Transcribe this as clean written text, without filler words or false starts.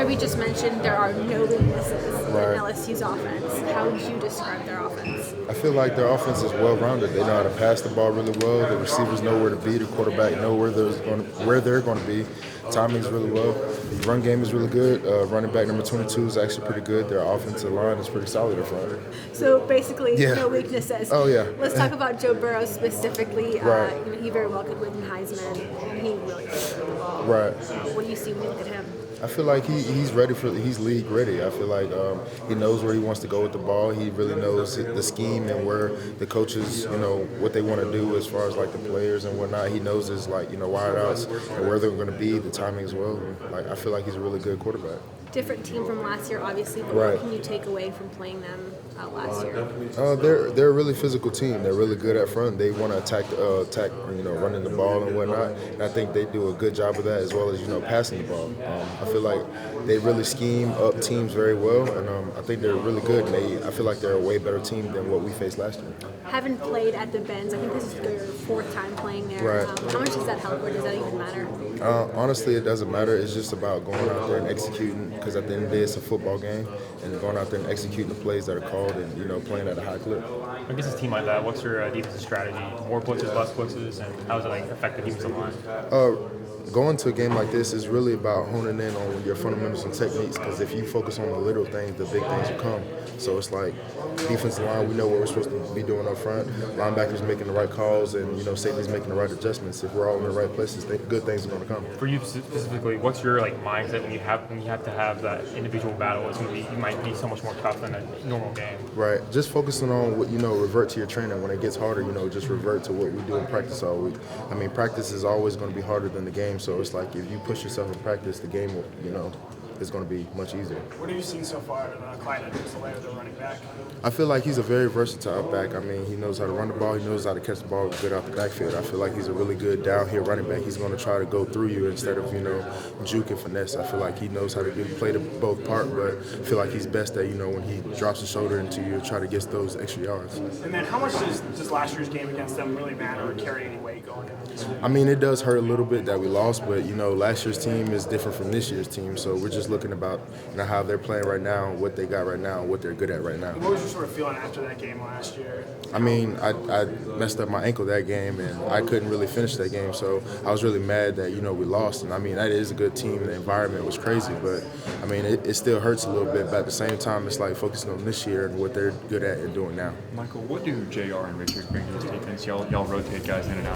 we just mentioned there are no weaknesses Right. in LSU's offense. How would you describe their offense? I feel like their offense is well-rounded. They know how to pass the ball really well. The receivers know where to be. The quarterback know where they're going to be. Timing's really well. The run game is really good. Running back number 22 is actually pretty good. Their offensive line is pretty solid in front. So basically, Yeah. no weaknesses. Oh, yeah. Let's talk about Joe Burrow specifically. Right. He very well could win Heisman. He really does throw the ball. Right. What do you see when you look at him? I feel like he's ready he's league ready. I feel like he knows where he wants to go with the ball. He really knows the scheme and where the coaches, what they want to do as far as like the players and whatnot. He knows his wideouts and where they're going to be, the timing as well. And, I feel like he's a really good quarterback. Different team from last year, obviously, but Right. what can you take away from playing them last year? They're a really physical team. They're really good at front. They want to attack, running the ball and whatnot. And I think they do a good job of that as well as passing the ball. I feel like they really scheme up teams very well, and I think they're really good. And I feel like they're a way better team than what we faced last year. Having played at the Benz, I think this is your fourth time playing there. Right. How much does that help, or does that even matter? Honestly, it doesn't matter. It's just about going out there and executing, because at the end of the day, it's a football game, and going out there and executing the plays that are called and playing at a high clip. I guess a team like that, what's your defensive strategy? More blitzes, less blitzes, and how does it affect the defensive line? Going to a game like this is really about honing in on your fundamentals and techniques, because if you focus on the little things, the big things will come. So it's like defensive line, we know what we're supposed to be doing up front. Linebackers making the right calls, and safeties making the right adjustments. If we're all in the right places, good things are going to come. For you specifically, what's your mindset when you have to have that individual battle? It's going to be, you might be so much more tough than a normal game. Right. Just focusing on what revert to your training. When it gets harder, just revert to what we do in practice all week. I mean, practice is always going to be harder than the game. So it's like if you push yourself in practice, the game will, is going to be much easier. What have you seen so far of Clyde Edwards-Helaire, the running back? I feel like he's a very versatile back. I mean, he knows how to run the ball. He knows how to catch the ball good out the backfield. I feel like he's a really good downhill running back. He's going to try to go through you instead of, juke and finesse. I feel like he knows how to play both part, but I feel like he's best at, when he drops his shoulder into you, try to get those extra yards. And then how much does last year's game against them really matter or carry any weight going into this week? I mean, it does hurt a little bit that we lost, but, last year's team is different from this year's team. So we're just looking about, how they're playing right now, what they got right now, what they're good at right now. What was your sort of feeling after that game last year? I mean, I messed up my ankle that game, and I couldn't really finish that game. So I was really mad that, we lost. And, I mean, that is a good team. The environment was crazy. But, I mean, it still hurts a little bit. But at the same time, it's like focusing on this year and what they're good at and doing now. Michael, what do JR and Richard bring to this defense? Y'all rotate guys in and out.